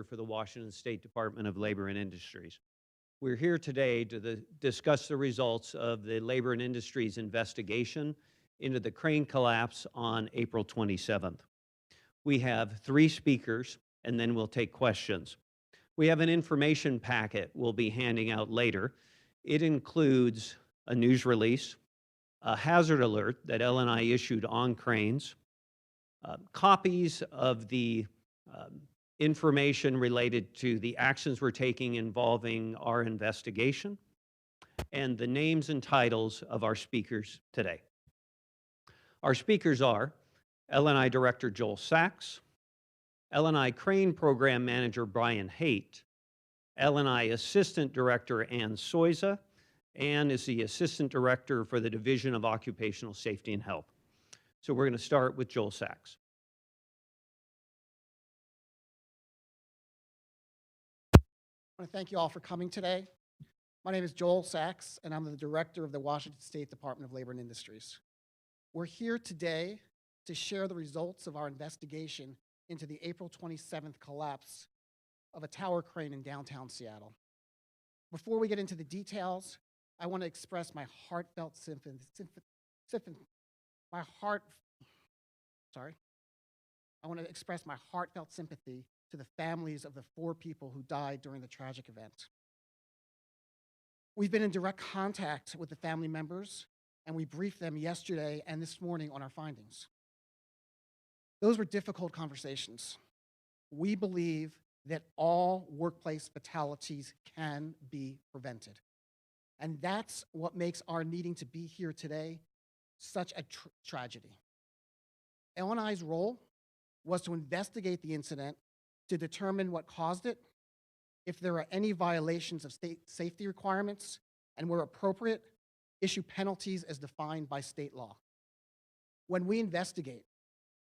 for the Washington State Department of Labor and Industries. We're here today to discuss the results of the Labor and Industries investigation into the crane collapse on April 27th. We have 3 speakers, and then we'll take questions. We have an information packet we'll be handing out later. It includes a news release, a hazard alert that L&I issued on cranes, copies of the information related to the actions we're taking involving our investigation, and the names and titles of our speakers today. Our speakers are L&I Director Joel Sachs, L&I Crane Program Manager Brian Haight, L&I Assistant Director Ann Soiza. Ann is the Assistant Director for the Division of Occupational Safety and Health. So we're going to start with Joel Sachs. I want to thank you all for coming today. My name is Joel Sachs, and I'm the Director of the Washington State Department of Labor and Industries. We're here today to share the results of our investigation into the April 27th collapse of a tower crane in downtown Seattle. Before we get into the details, I want to express my heartfelt sympathy to the families of the 4 people who died during the tragic event. We've been in direct contact with the family members, and we briefed them yesterday and this morning on our findings. Those were difficult conversations. We believe that all workplace fatalities can be prevented. And that's what makes our needing to be here today such a tragedy. L&I's role was to investigate the incident, to determine what caused it, if there are any violations of state safety requirements, and where appropriate, issue penalties as defined by state law. When we investigate,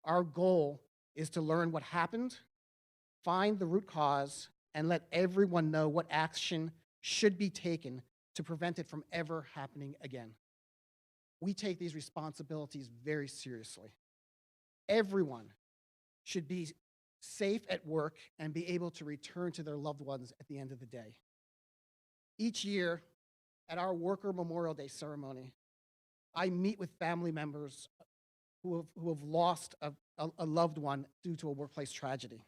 our goal is to learn what happened, find the root cause, and let everyone know what action should be taken to prevent it from ever happening again. We take these responsibilities very seriously. Everyone should be safe at work and be able to return to their loved ones at the end of the day. Each year, at our Worker Memorial Day ceremony, I meet with family members who have lost a loved one due to a workplace tragedy.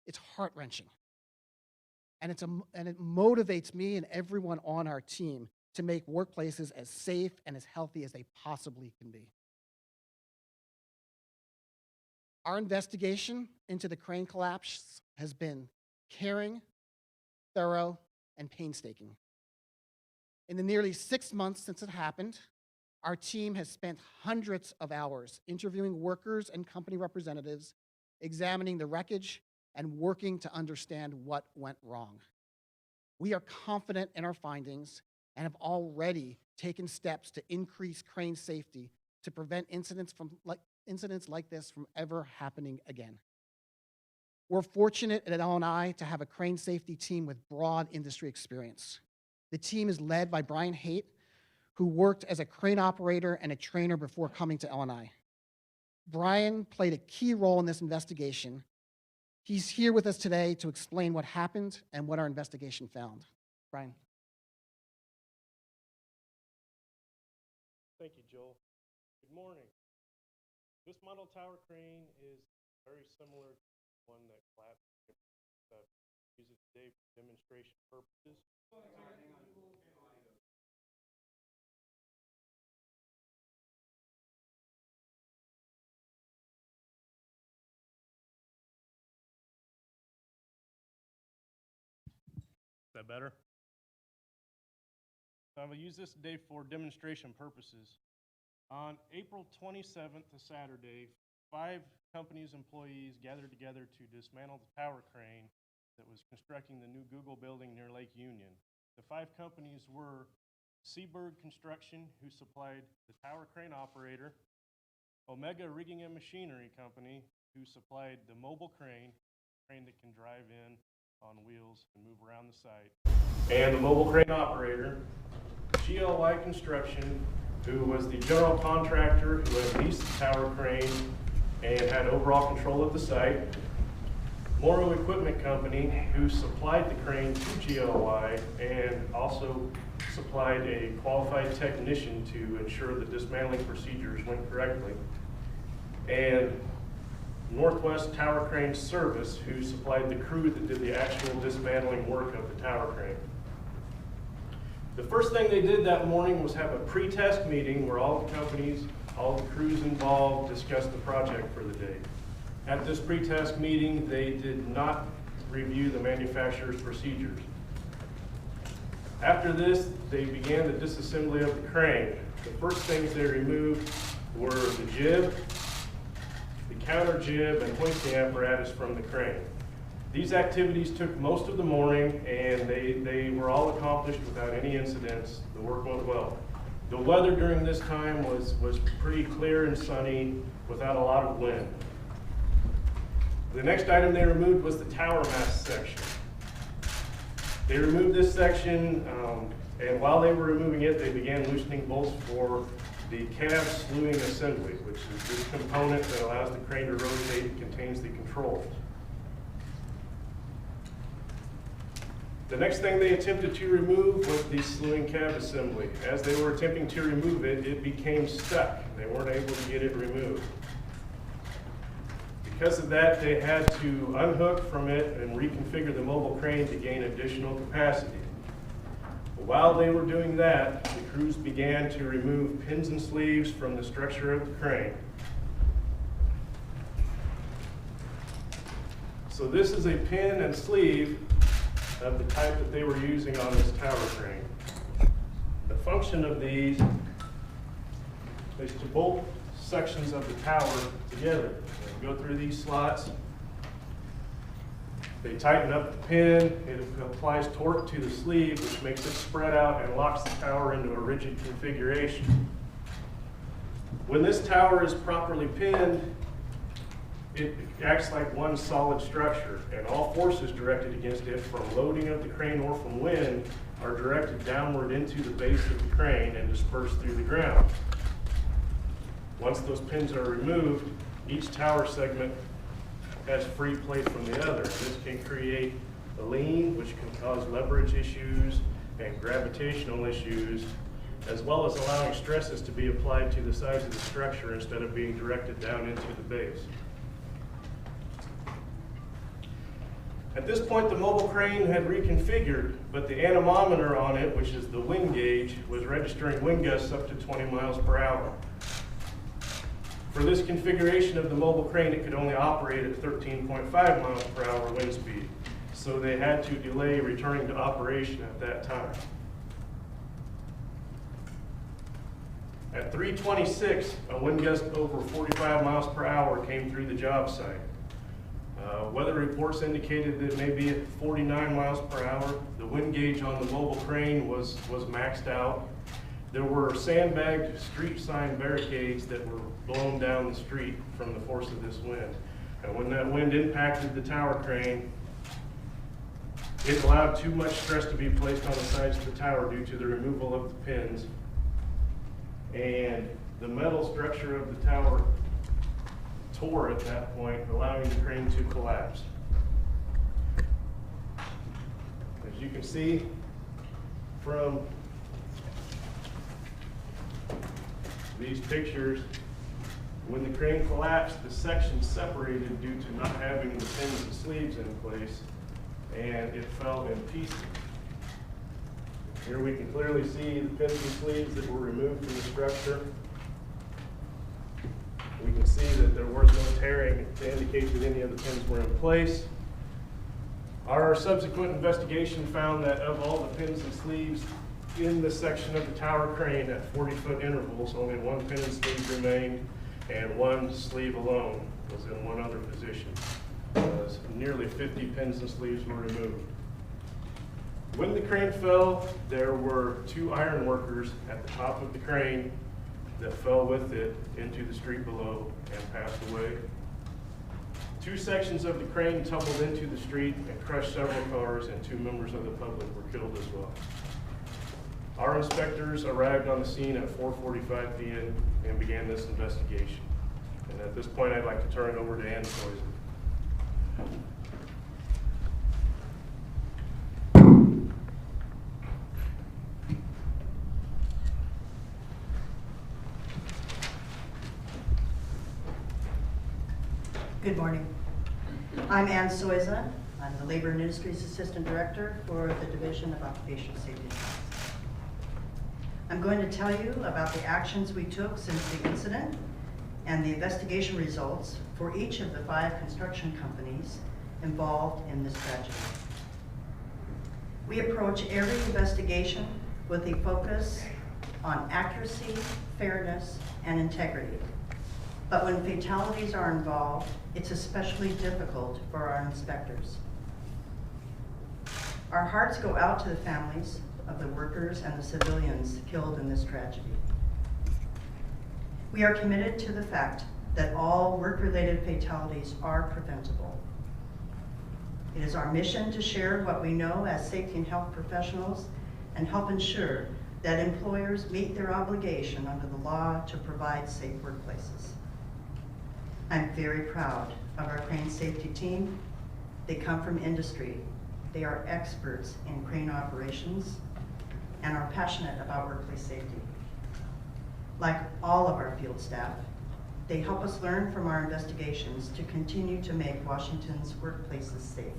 It's heart-wrenching. And it motivates me and everyone on our team to make workplaces as safe and as healthy as they possibly can be. Our investigation into the crane collapse has been caring, thorough, and painstaking. In the nearly 6 months since it happened, our team has spent hundreds of hours interviewing workers and company representatives, examining the wreckage, and working to understand what went wrong. We are confident in our findings and have already taken steps to increase crane safety to prevent incidents like this from ever happening again. We're fortunate at L&I to have a crane safety team with broad industry experience. The team is led by Brian Haight, who worked as a crane operator and a trainer before coming to L&I. Brian played a key role in this investigation. He's here with us today to explain what happened and what our investigation found. Brian. Thank you, Joel. Good morning. This model tower crane is very similar to one that collapsed. Use it today for demonstration purposes. Is that better? So I will use this today for demonstration purposes. On April 27th, a Saturday, 5 companies' employees gathered together to dismantle the tower crane that was constructing the new Google building near Lake Union. The 5 companies were Seaberg Construction, who supplied the tower crane operator, Omega Rigging and Machinery Company, who supplied the mobile crane that can drive in on wheels and move around the site, and the mobile crane operator, GLY Construction, who was the general contractor who had leased the tower crane and had overall control of the site. Morrow Equipment Company, who supplied the crane to GLY and also supplied a qualified technician to ensure the dismantling procedures went correctly, and Northwest Tower Crane Service, who supplied the crew that did the actual dismantling work of the tower crane. The first thing they did that morning was have a pre-test meeting where all the companies, all the crews involved discussed the project for the day. At this pre-test meeting, they did not review the manufacturer's procedures. After this, they began the disassembly of the crane. The first things they removed were the jib, the counter jib, and hoisting apparatus from the crane. These activities took most of the morning, and they were all accomplished without any incidents. The work went well. The weather during this time was pretty clear and sunny without a lot of wind. The next item they removed was the tower mast section. They removed this section, and while they were removing it, they began loosening bolts for the cab slewing assembly, which is this component that allows the crane to rotate and contains the controls. The next thing they attempted to remove was the slewing cab assembly. As they were attempting to remove it, it became stuck. They weren't able to get it removed. Because of that, they had to unhook from it and reconfigure the mobile crane to gain additional capacity. While they were doing that, the crews began to remove pins and sleeves from the structure of the crane. So this is a pin and sleeve of the type that they were using on this tower crane. The function of these is to bolt sections of the tower together. They go through these slots. They tighten up the pin. It applies torque to the sleeve, which makes it spread out and locks the tower into a rigid configuration. When this tower is properly pinned, it acts like one solid structure, and all forces directed against it from loading of the crane or from wind are directed downward into the base of the crane and dispersed through the ground. Once those pins are removed, each tower segment has free play from the other. This can create a lean, which can cause leverage issues and gravitational issues, as well as allowing stresses to be applied to the sides of the structure instead of being directed down into the base. At this point, the mobile crane had reconfigured, but the anemometer on it, which is the wind gauge, was registering wind gusts up to 20 miles per hour. For this configuration of the mobile crane, it could only operate at 13.5 miles per hour wind speed, so they had to delay returning to operation at that time. At 3:26, a wind gust over 45 miles per hour came through the job site. Weather reports indicated that maybe at 49 miles per hour, the wind gauge on the mobile crane was maxed out. There were sandbagged street sign barricades that were blown down the street from the force of this wind. And when that wind impacted the tower crane, it allowed too much stress to be placed on the sides of the tower due to the removal of the pins. And the metal structure of the tower tore at that point, allowing the crane to collapse. As you can see from these pictures, when the crane collapsed, the section separated due to not having the pins and sleeves in place, and it fell in pieces. Here we can clearly see the pins and sleeves that were removed from the structure. We can see that there was no tearing to indicate that any of the pins were in place. Our subsequent investigation found that of all the pins and sleeves in the section of the tower crane at 40-foot intervals, only one pin and sleeve remained, and one sleeve alone was in one other position. Nearly 50 pins and sleeves were removed. When the crane fell, there were 2 iron workers at the top of the crane that fell with it into the street below and passed away. 2 sections of the crane tumbled into the street and crushed several cars, and 2 members of the public were killed as well. Our inspectors arrived on the scene at 4:45 p.m. and began this investigation. And at this point, I'd like to turn it over to Ann Soiser. Good morning. I'm Ann Soiza. I'm the Labor and Industries Assistant Director for the Division of Occupational Safety and Health. I'm going to tell you about the actions we took since the incident and the investigation results for each of the 5 construction companies involved in this tragedy. We approach every investigation with a focus on accuracy, fairness, and integrity. But when fatalities are involved, it's especially difficult for our inspectors. Our hearts go out to the families of the workers and the civilians killed in this tragedy. We are committed to the fact that all work-related fatalities are preventable. It is our mission to share what we know as safety and health professionals and help ensure that employers meet their obligation under the law to provide safe workplaces. I'm very proud of our crane safety team. They come from industry. They are experts in crane operations and are passionate about workplace safety. Like all of our field staff, they help us learn from our investigations to continue to make Washington's workplaces safe.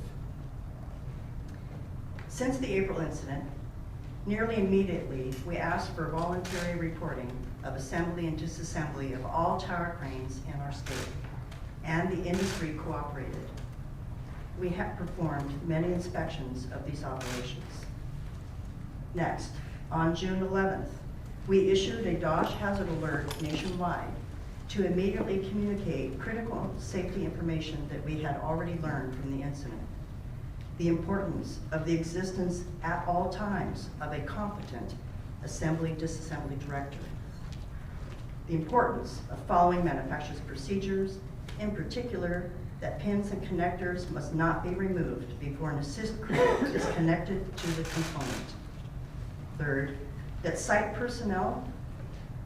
Since the April incident, nearly immediately, we asked for voluntary reporting of assembly and disassembly of all tower cranes in our state, and the industry cooperated. We have performed many inspections of these operations. Next, on June 11th, we issued a DOSH hazard alert nationwide to immediately communicate critical safety information that we had already learned from the incident. The importance of the existence at all times of a competent assembly-disassembly director. The importance of following manufacturer's procedures, in particular, that pins and connectors must not be removed before an assist crane is connected to the component. Third, that site personnel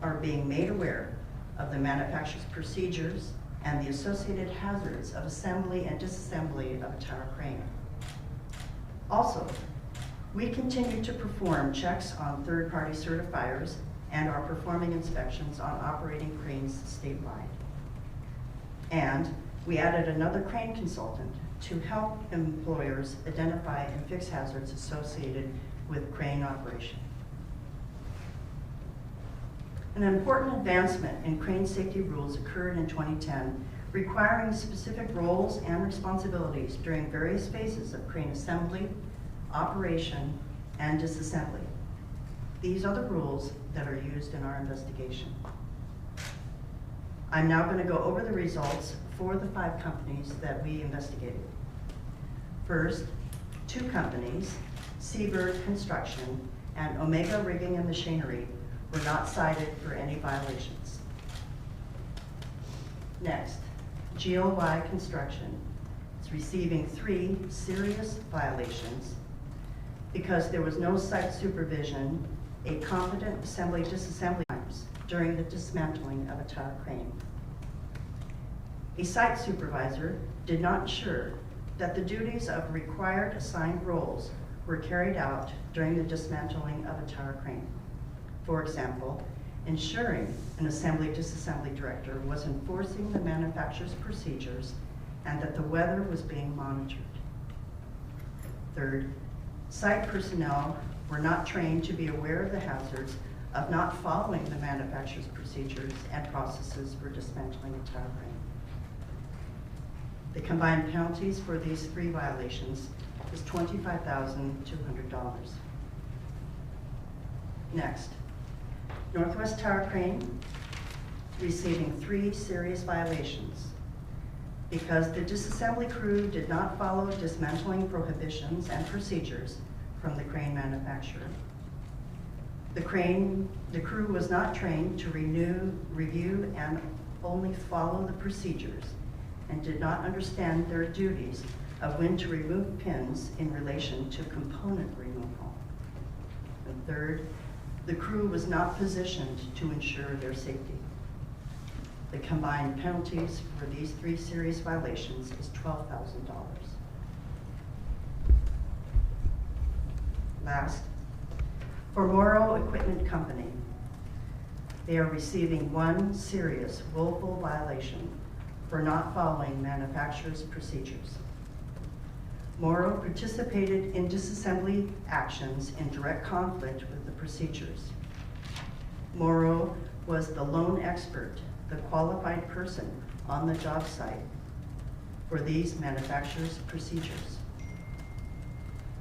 are being made aware of the manufacturer's procedures and the associated hazards of assembly and disassembly of a tower crane. Also, we continue to perform checks on third-party certifiers and are performing inspections on operating cranes statewide. And we added another crane consultant to help employers identify and fix hazards associated with crane operation. An important advancement in crane safety rules occurred in 2010, requiring specific roles and responsibilities during various phases of crane assembly, operation, and disassembly. These are the rules that are used in our investigation. I'm now going to go over the results for the 5 companies that we investigated. First, 2 companies, Seabird Construction and Omega Rigging and Machinery, were not cited for any violations. Next, GOY Construction is receiving 3 serious violations because there was no site supervision, a competent assembly-disassembly times during the dismantling of a tower crane. A site supervisor did not ensure that the duties of required assigned roles were carried out during the dismantling of a tower crane. For example, ensuring an assembly-disassembly director was enforcing the manufacturer's procedures and that the weather was being monitored. Third, site personnel were not trained to be aware of the hazards of not following the manufacturer's procedures and processes for dismantling a tower crane. The combined penalties for these 3 violations is $25,200. Next, Northwest Tower Crane receiving 3 serious violations because the disassembly crew did not follow dismantling prohibitions and procedures from the crane manufacturer. The crew was not trained to review and only follow the procedures and did not understand their duties of when to remove pins in relation to component removal. And third, the crew was not positioned to ensure their safety. The combined penalties for these 3 serious violations is $12,000. Last, for Morrow Equipment Company, they are receiving 1 serious willful violation for not following manufacturer's procedures. Morrow participated in disassembly actions in direct conflict with the procedures. Morrow was the lone expert, the qualified person on the job site for these manufacturer's procedures.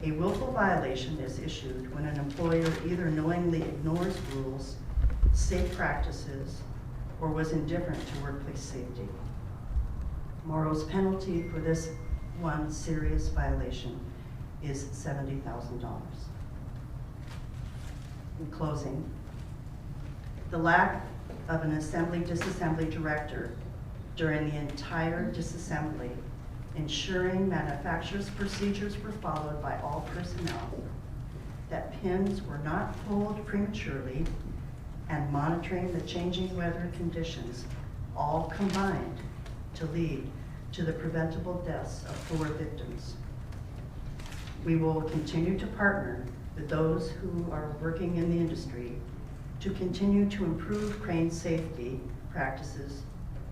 A willful violation is issued when an employer either knowingly ignores rules, safe practices, or was indifferent to workplace safety. Morrow's penalty for this one serious violation is $70,000. In closing, the lack of an assembly-disassembly director during the entire disassembly, ensuring manufacturer's procedures were followed by all personnel, that pins were not pulled prematurely, and monitoring the changing weather conditions all combined to lead to the preventable deaths of 4 victims. We will continue to partner with those who are working in the industry to continue to improve crane safety practices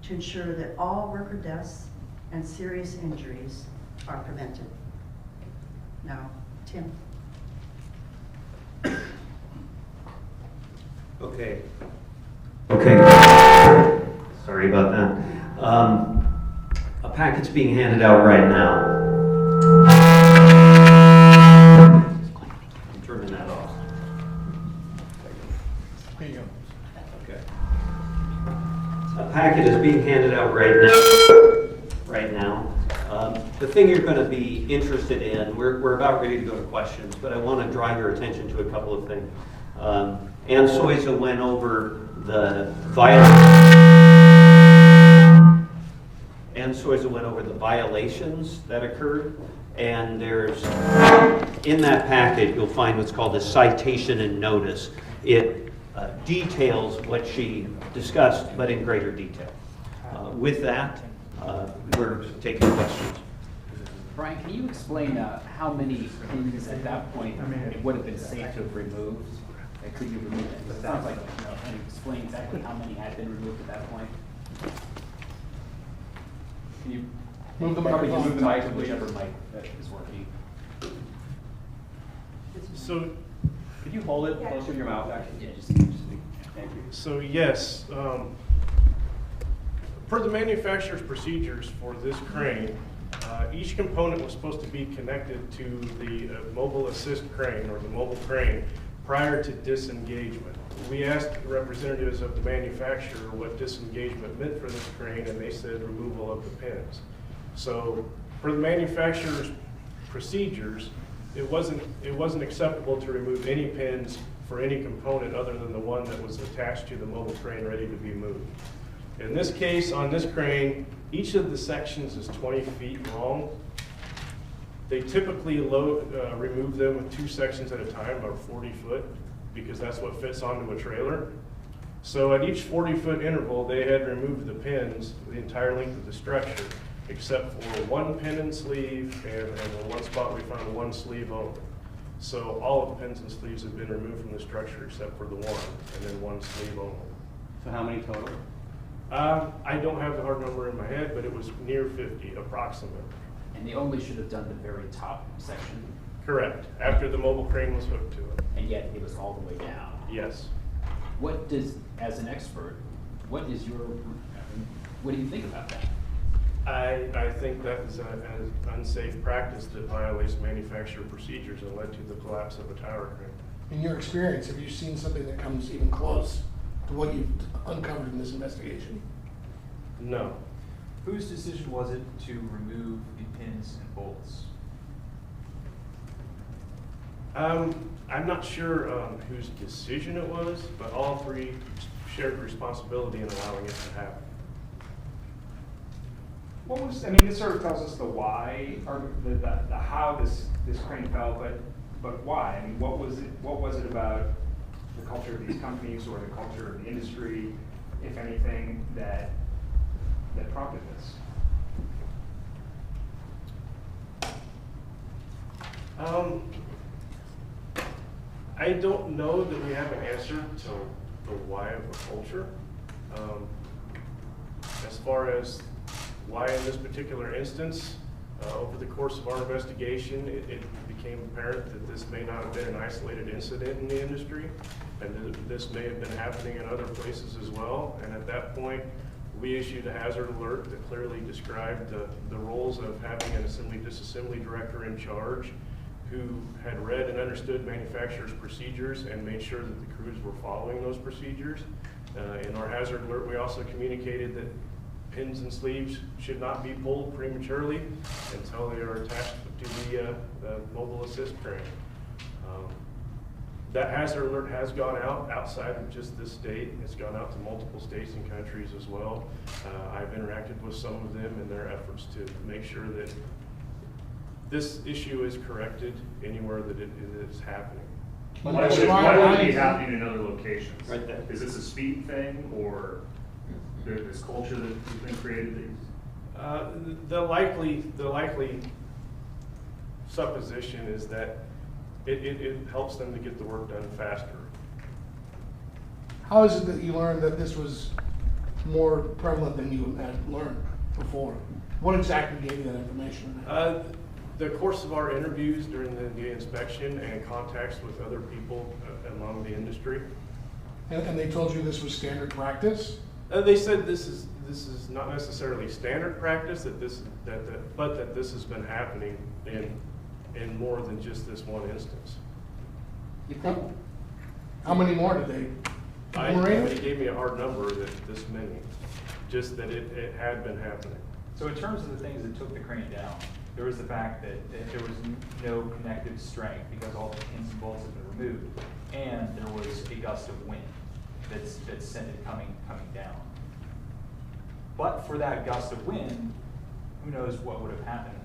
to ensure that all worker deaths and serious injuries are prevented. Now, Tim. Okay. Sorry about that. A packet's being handed out right now. I'm turning that off. Here you go. Okay. A packet is being handed out right now. The thing you're going to be interested in, we're about ready to go to questions, but I want to draw your attention to a couple of things. Ann Soiza went over the violations that occurred, and there's, in that packet, you'll find what's called a citation and notice. It details what she discussed, but in greater detail. With that, we're taking questions. Brian, can you explain how many pins at that point it would have been safe to have removed? And could you remove it? It sounds like, can you explain exactly how many had been removed at that point? Can you Move the probably microphone. move the mic to whichever mic that is working? So, Could you hold it closer to your mouth, actually? Yeah, just thank you. so yes, per the manufacturer's procedures for this crane, each component was supposed to be connected to the mobile assist crane or the mobile crane prior to disengagement. We asked representatives of the manufacturer what disengagement meant for this crane, and they said removal of the pins. So for the manufacturer's procedures, it wasn't acceptable to remove any pins for any component other than the one that was attached to the mobile crane ready to be moved. In this case, on this crane, each of the sections is 20 feet long. They typically remove them with 2 sections at a time, or 40 foot, because that's what fits onto a trailer. So at each 40-foot interval, they had removed the pins the entire length of the structure, except for 1 pin and sleeve, and the one spot we found 1 sleeve only. So all of the pins and sleeves have been removed from the structure except for the 1, and then 1 sleeve only. So how many total? I don't have the hard number in my head, but it was near 50, approximately. And they only should have done the very top section, Correct, after the mobile crane was hooked to it. and yet it was all the way down. Yes. What does, as an expert, what do you think about that? I think that is an unsafe practice that violates manufacturer procedures and led to the collapse of a tower crane. In your experience, have you seen something that comes even close to what you've uncovered in this investigation? No. Whose decision was it to remove the pins and bolts? I'm not sure whose decision it was, but all 3 shared responsibility in allowing it to happen. What was, I mean, this sort of tells us the why, or the how this crane fell, but why? I mean, what was it about the culture of these companies or the culture of the industry, if anything, that prompted this? I don't know that we have an answer to the why of the culture. As far as Why in this particular instance? Over the course of our investigation, it became apparent that this may not have been an isolated incident in the industry, and that this may have been happening in other places as well. And at that point, we issued a hazard alert that clearly described the roles of having an assembly-disassembly director in charge who had read and understood manufacturers' procedures and made sure that the crews were following those procedures. In our hazard alert, we also communicated that pins and sleeves should not be pulled prematurely until they are attached to the mobile assist crane. That hazard alert has gone out outside of just this state. It's gone out to multiple states and countries as well. I've interacted with some of them in their efforts to make sure that this issue is corrected anywhere that it is happening. Why would it be happening in other locations? Right there. Is this a speed thing, or there's this culture that has been created? The likely supposition is that it helps them to get the work done faster. How is it that you learned that this was more prevalent than you had learned before? What exactly gave you that information? The course of our interviews during the inspection and contacts with other people among the industry. And they told you this was standard practice? They said this is not necessarily standard practice, but that this has been happening in more than just this one instance. How many more did they? Nobody gave me a hard number that this many, just that it had been happening. So in terms of the things that took the crane down, there was the fact that there was no connective strength because all the pins and bolts had been removed, and there was a gust of wind that sent it coming down. But for that gust of wind, who knows what would have happened?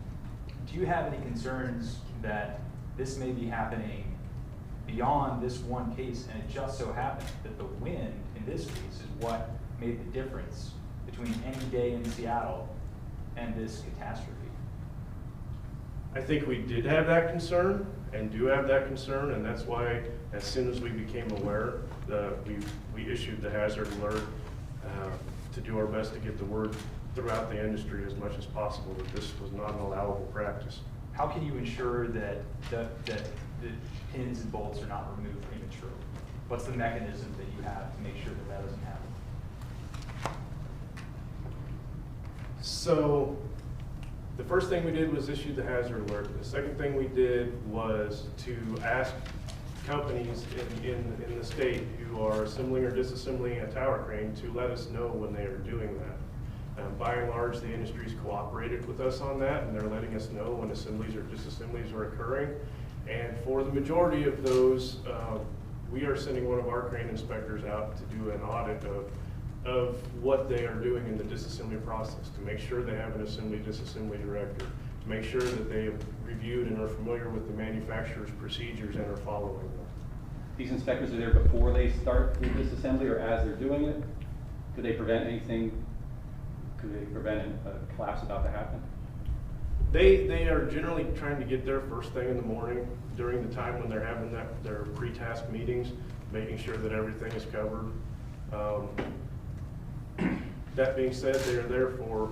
Do you have any concerns that this may be happening beyond this one case, and it just so happened that the wind in this case is what made the difference between any day in Seattle and this catastrophe? I think we did have that concern and do have that concern, and that's why as soon as we became aware, we issued the hazard alert to do our best to get the word throughout the industry as much as possible that this was not an allowable practice. How can you ensure that the pins and bolts are not removed prematurely? What's the mechanism that you have to make sure that that doesn't happen? So the first thing we did was issue the hazard alert. The second thing we did was to ask companies in the state who are assembling or disassembling a tower crane to let us know when they are doing that. By and large, the industry's cooperated with us on that, and they're letting us know when assemblies or disassemblies are occurring. And for the majority of those, we are sending one of our crane inspectors out to do an audit of what they are doing in the disassembly process, to make sure they have an assembly-disassembly director, to make sure that they have reviewed and are familiar with the manufacturer's procedures and are following them. These inspectors are there before they start the disassembly or as they're doing it? Could they prevent anything? Could they prevent a collapse about to happen? They are generally trying to get there first thing in the morning during the time when they're having their pre-task meetings, making sure that everything is covered. That being said, they are there for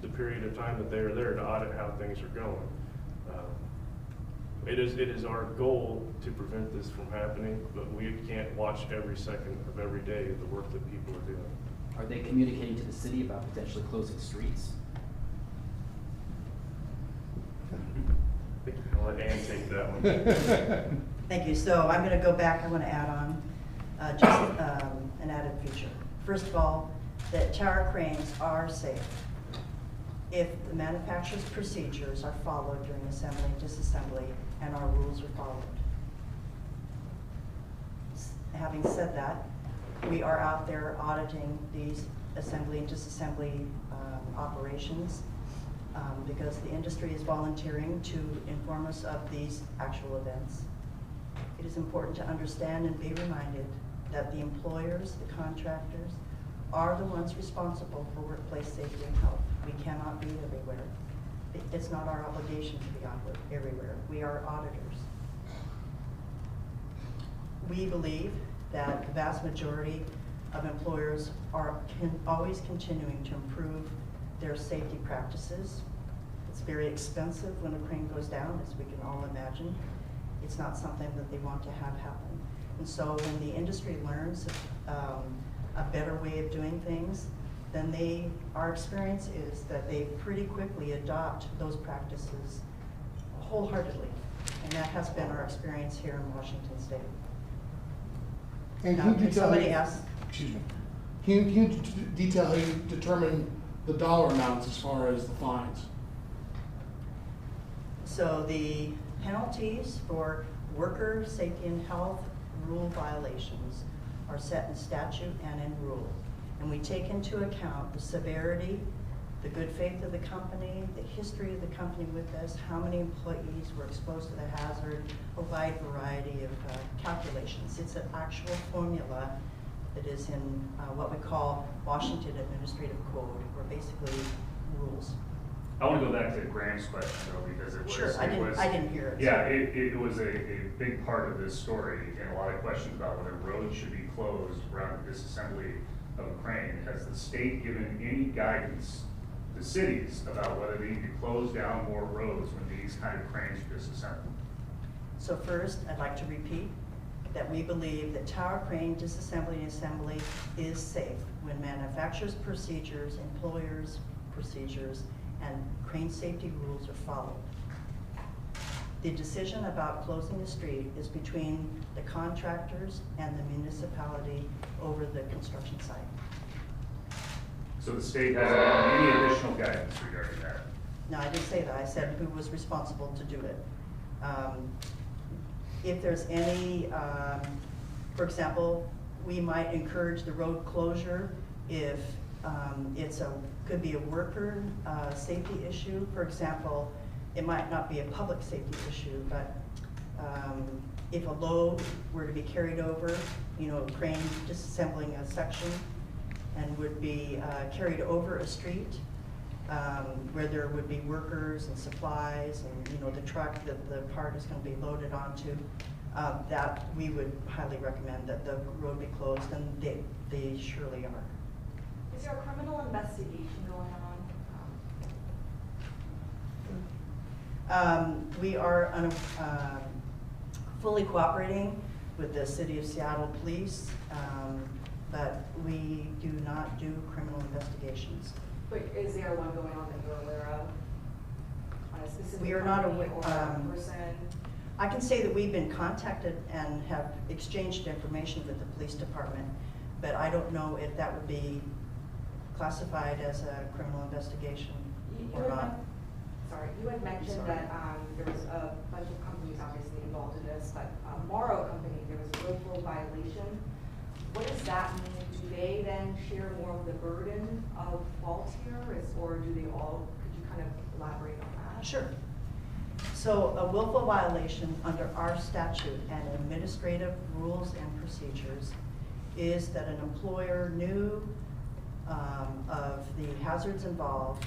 the period of time that they are there to audit how things are going. It is our goal to prevent this from happening, but we can't watch every second of every day of the work that people are doing. Are they communicating to the city about potentially closing streets? I think I'll let Ann take that one. Thank you. So I'm going to go back. I want to add on just an added feature. First of all, that tower cranes are safe if the manufacturer's procedures are followed during assembly and disassembly and our rules are followed. Having said that, we are out there auditing these assembly and disassembly operations because the industry is volunteering to inform us of these actual events. It is important to understand and be reminded that the employers, the contractors, are the ones responsible for workplace safety and health. We cannot be everywhere. It's not our obligation to be everywhere. We are auditors. We believe that the vast majority of employers are always continuing to improve their safety practices. It's very expensive when a crane goes down, as we can all imagine. It's not something that they want to have happen. And so when the industry learns a better way of doing things, then our experience is that they pretty quickly adopt those practices wholeheartedly. And that has been our experience here in Washington State. And Now, can you can detail, somebody ask? excuse me, can you detail how you determine the dollar amounts as far as the fines? So the penalties for worker safety and health rule violations are set in statute and in rule. And we take into account the severity, the good faith of the company, the history of the company with us, how many employees were exposed to the hazard, a wide variety of calculations. It's an actual formula that is in what we call Washington Administrative Code, or basically rules. I want to go back to Graham's question though, because it was. Sure, I didn't hear it. Yeah, it was a big part of this story, and a lot of questions about whether roads should be closed around the disassembly of a crane. Has the state given any guidance to cities about whether they need to close down more roads when these kind of cranes are disassembled? So first, I'd like to repeat that we believe that tower crane disassembly and assembly is safe when manufacturers' procedures, employers' procedures, and crane safety rules are followed. The decision about closing the street is between the contractors and the municipality over the construction site. So the state hasn't given any additional guidance regarding that? No, I didn't say that. I said who was responsible to do it. If there's any, for example, we might encourage the road closure if could be a worker safety issue. For example, it might not be a public safety issue, but if a load were to be carried over, you know, a crane disassembling a section and would be carried over a street where there would be workers and supplies and, you know, the truck that the part is going to be loaded onto, that we would highly recommend that the road be closed, and they surely are. Is there a criminal investigation going on? We are fully cooperating with the City of Seattle Police, but we do not do criminal investigations. But is there one going on that you're aware of? On a specific We are not company aware. or a person? I can say that we've been contacted and have exchanged information with the police department, but I don't know if that would be classified as a criminal investigation or not. You had mentioned that there was a bunch of companies obviously involved in this, but Morrow Company, there was a willful violation. What does that mean? Do they then share more of the burden of fault here, or do they all, could you kind of elaborate on that? Sure. So a willful violation under our statute and administrative rules and procedures is that an employer knew of the hazards involved,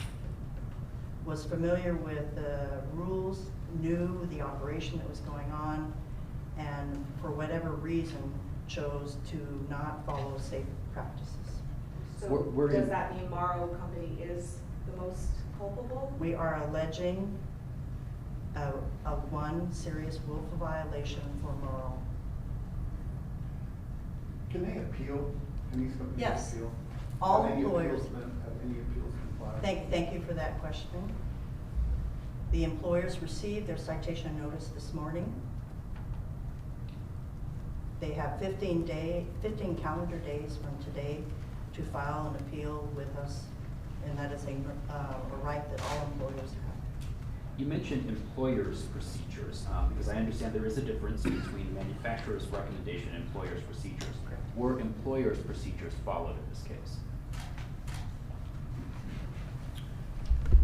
was familiar with the rules, knew the operation that was going on, and for whatever reason chose to not follow safe practices. So does that mean Morrow Company is the most culpable? We are alleging a one serious willful violation for Morrow. Can they appeal? Can these companies Yes. appeal? All Have any employers. Have any appeals been filed? Thank you for that question. The employers received their citation notice this morning. They have 15 calendar days from today to file an appeal with us, and that is a right that all employers have. You mentioned employers' procedures, because I understand there is a difference between manufacturer's recommendation and employers' procedures. Were employers' procedures followed in this case?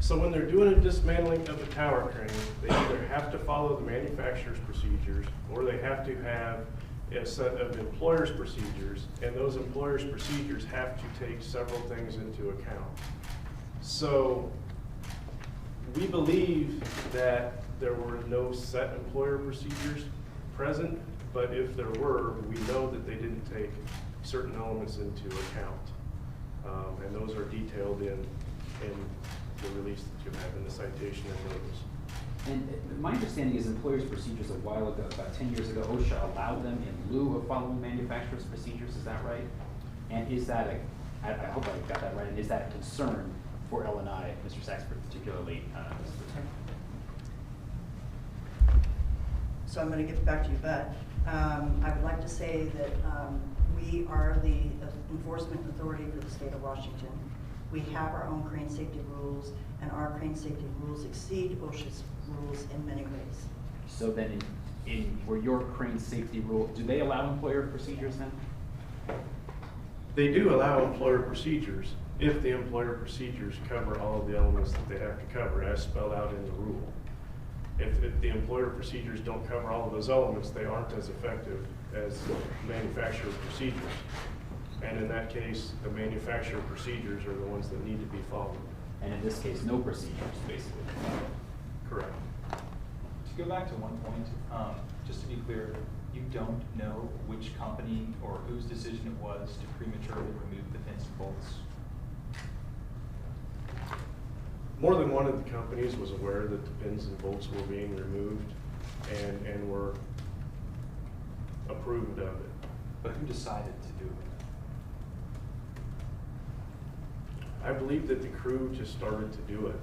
So when they're doing a dismantling of a tower crane, they either have to follow the manufacturer's procedures, or they have to have a set of employer's procedures, and those employer's procedures have to take several things into account. So we believe that there were no set employer procedures present, but if there were, we know that they didn't take certain elements into account. And those are detailed in in the release that you have in the citation and notice. And my understanding is employers' procedures a while ago, about 10 years ago, OSHA allowed them in lieu of following manufacturer's procedures, is that right? And is that I hope I got that right, and is that a concern for L&I, Mr. Saxford, particularly? So I'm going to get back to you, but I would like to say that we are the enforcement authority for the state of Washington. We have our own crane safety rules, and our crane safety rules exceed OSHA's rules in many ways. So then were your crane safety rule, do they allow employer procedures then? They do allow employer procedures if the employer procedures cover all of the elements that they have to cover as spelled out in the rule. If the employer procedures don't cover all of those elements, they aren't as effective as manufacturer procedures. And in that case, the manufacturer procedures are the ones that need to be followed. And in this case, no procedures, basically. Correct. To go back to one point, just to be clear, you don't know which company or whose decision it was to prematurely remove the pins and bolts? More than one of the companies was aware that the pins and bolts were being removed and were approved of it. But who decided to do it? I believe that the crew just started to do it.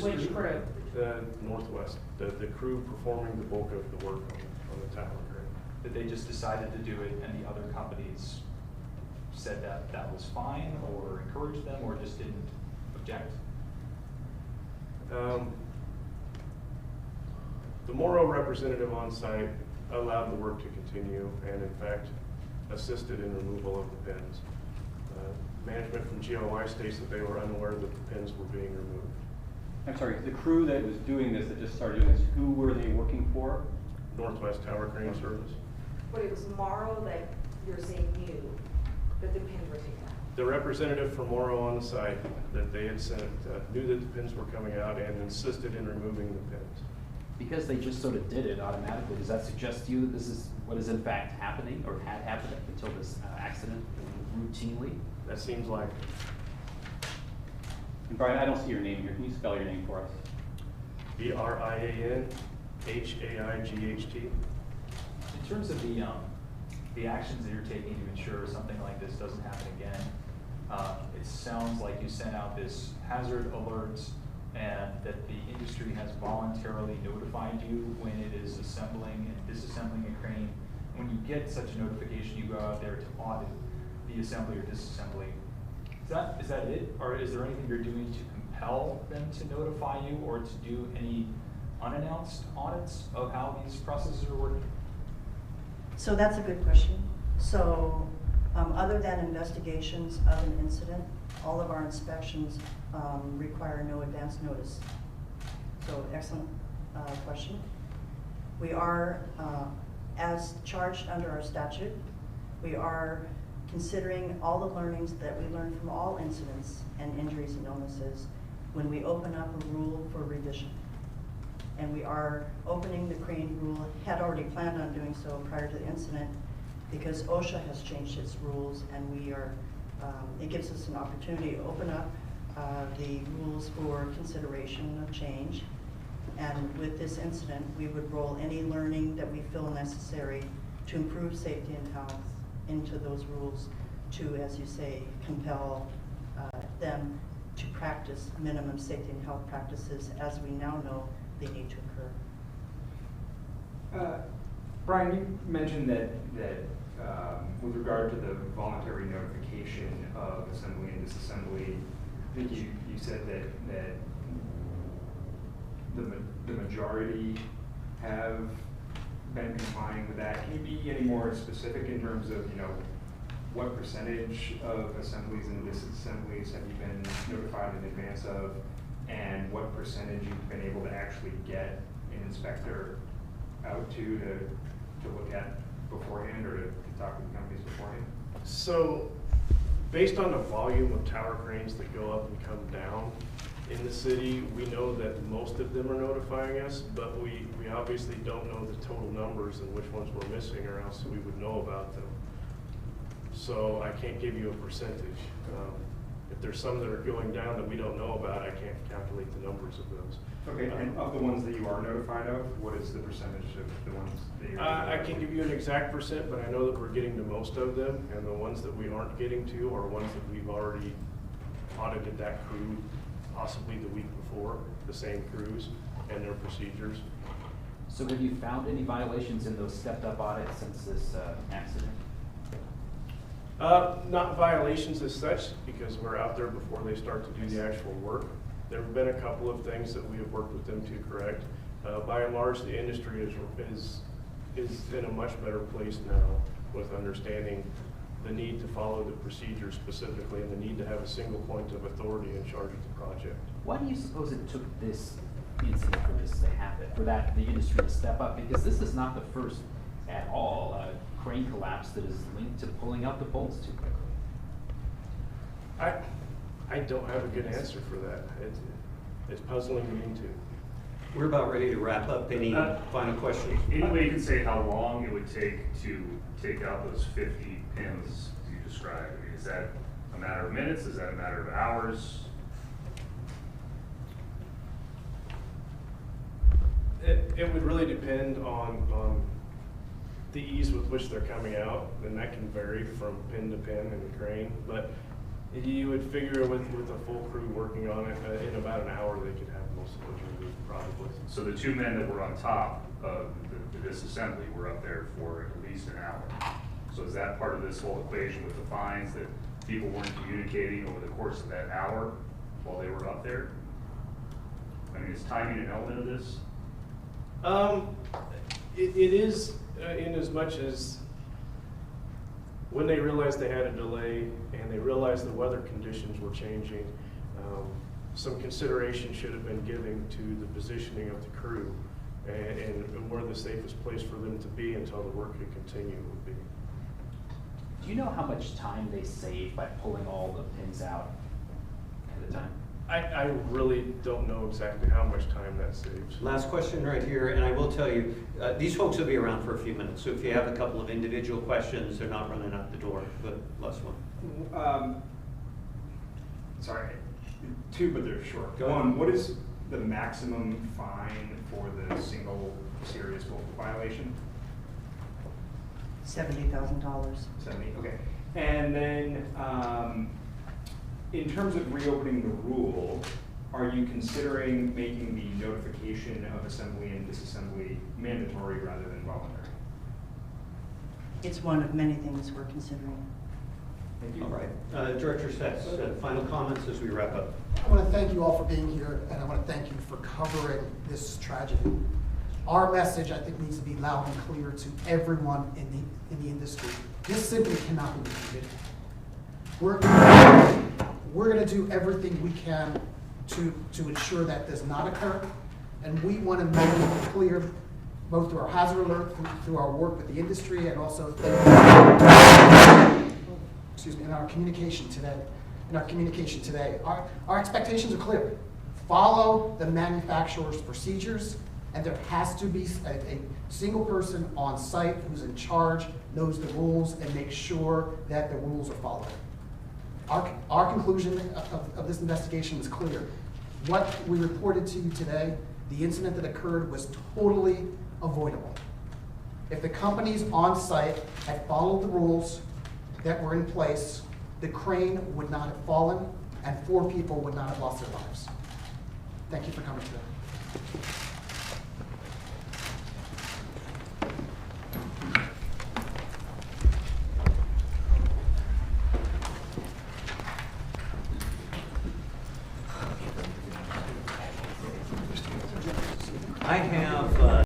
Which crew? The Northwest, the crew performing the bulk of the work on the tower crane. That they just decided to do it and the other companies said that that was fine or encouraged them or just didn't object? The Morrow representative on site allowed the work to continue and in fact assisted in removal of the pins. Management from GLY states that they were unaware that the pins were being removed. I'm sorry, the crew that was doing this, that just started doing this, who were they working for? Northwest Tower Crane Service. But it was Morrow that you're saying knew that the pins were taken out? The representative from Morrow on the site that they had sent knew that the pins were coming out and insisted in removing the pins. Because they just sort of did it automatically, does that suggest to you that this is what is in fact happening or had happened up until this accident routinely? That seems like And Brian, I don't see your name here. Can you spell your name for us? BRIANHAIGHT. In terms of the actions that you're taking to ensure something like this doesn't happen again, it sounds like you sent out this hazard alert and that the industry has voluntarily notified you when it is assembling and disassembling a crane. When you get such a notification, you go out there to audit the assembly or disassembly. Is that it? Or is there anything you're doing to compel them to notify you or to do any unannounced audits of how these processes are working? So that's a good question. So other than investigations of an incident, all of our inspections require no advance notice. So excellent question. We are, as charged under our statute, we are considering all the learnings that we learned from all incidents and injuries and illnesses when we open up a rule for revision. And we are opening the crane rule, had already planned on doing so prior to the incident because OSHA has changed its rules and we are, it gives us an opportunity to open up the rules for consideration of change. And with this incident, we would roll any learning that we feel necessary to improve safety and health into those rules to, as you say, compel them to practice minimum safety and health practices as we now know they need to occur. Brian, you mentioned that with regard to the voluntary notification of assembly and disassembly, I think you said that the majority have been complying with that. Can you be any more specific in terms of, what percentage of assemblies and disassemblies have you been notified in advance of, and what percentage you've been able to actually get an inspector out to look at beforehand or to talk with companies beforehand? So, based on the volume of tower cranes that go up and come down in the city, we know that most of them are notifying us, but we obviously don't know the total numbers and which ones we're missing or else we would know about them. So I can't give you a percentage. If if there's some that are going down that we don't know about, I can't calculate the numbers of those. Okay, and of the ones that you are notified of, what is the percentage of the ones that you're? I can't give you an exact percent, but I know that we're getting to most of them, and the ones that we aren't getting to are ones that we've already audited that crew, possibly the week before, the same crews and their procedures. So have you found any violations in those stepped-up audits since this accident? Not violations as such, because we're out there before they start to do the actual work. There have been a couple of things that we have worked with them to correct. By and large, the industry is in a much better place now with understanding the need to follow the procedures specifically and the need to have a single point of authority in charge of the project. Why do you suppose it took this incident for this to happen, for that the industry to step up? Because this is not the first at all crane collapse that is linked to pulling out the bolts too quickly. I don't have a good answer for that. It's puzzling me too. We're about ready to wrap up. Any final questions? Any way you can say how long it would take to take out those 50 pins you described? I mean, is that a matter of minutes? Is that a matter of hours? It would really depend on the ease with which they're coming out, and that can vary from pin to pin in the crane. But you would figure with a full crew working on it, in about an hour they could have most of those removed probably. So the two men that were on top of the disassembly were up there for at least an hour. So is that part of this whole equation with the fines, that people weren't communicating over the course of that hour while they were up there? I mean, is timing an element of this? It is in as much as when they realized they had a delay and they realized the weather conditions were changing, some consideration should have been given to the positioning of the crew and where the safest place for them to be until the work could continue would be. Do you know how much time they save by pulling all the pins out at a time? I really don't know exactly how much time that saves. Last question right here, and I will tell you, these folks will be around for a few minutes, so if you have a couple of individual questions, they're not running out the door, but last one. Sorry, two, but they're short. Go ahead. One, what is the maximum fine for the single serious vocal violation? $70,000. 70, okay. And then, in terms of reopening the rule, are you considering making the notification of assembly and disassembly mandatory rather than voluntary? It's one of many things we're considering. Thank you. All right, Director Sets, final comments as we wrap up. I want to thank you all for being here, and I want to thank you for covering this tragedy. Our message, I think, needs to be loud and clear to everyone in the industry. This simply cannot be repeated. We're going to do everything we can to ensure that does not occur, and we want to make it clear, both through our hazard alert, through our work with the industry, and also in our communication today. Our expectations are clear. Follow the manufacturer's procedures, and there has to be a single person on site who's in charge, knows the rules, and makes sure that the rules are followed. Our conclusion of this investigation is clear. What we reported to you today, the incident that occurred, was totally avoidable. If the companies on site had followed the rules that were in place, the crane would not have fallen and 4 people would not have lost their lives. Thank you for coming today. I have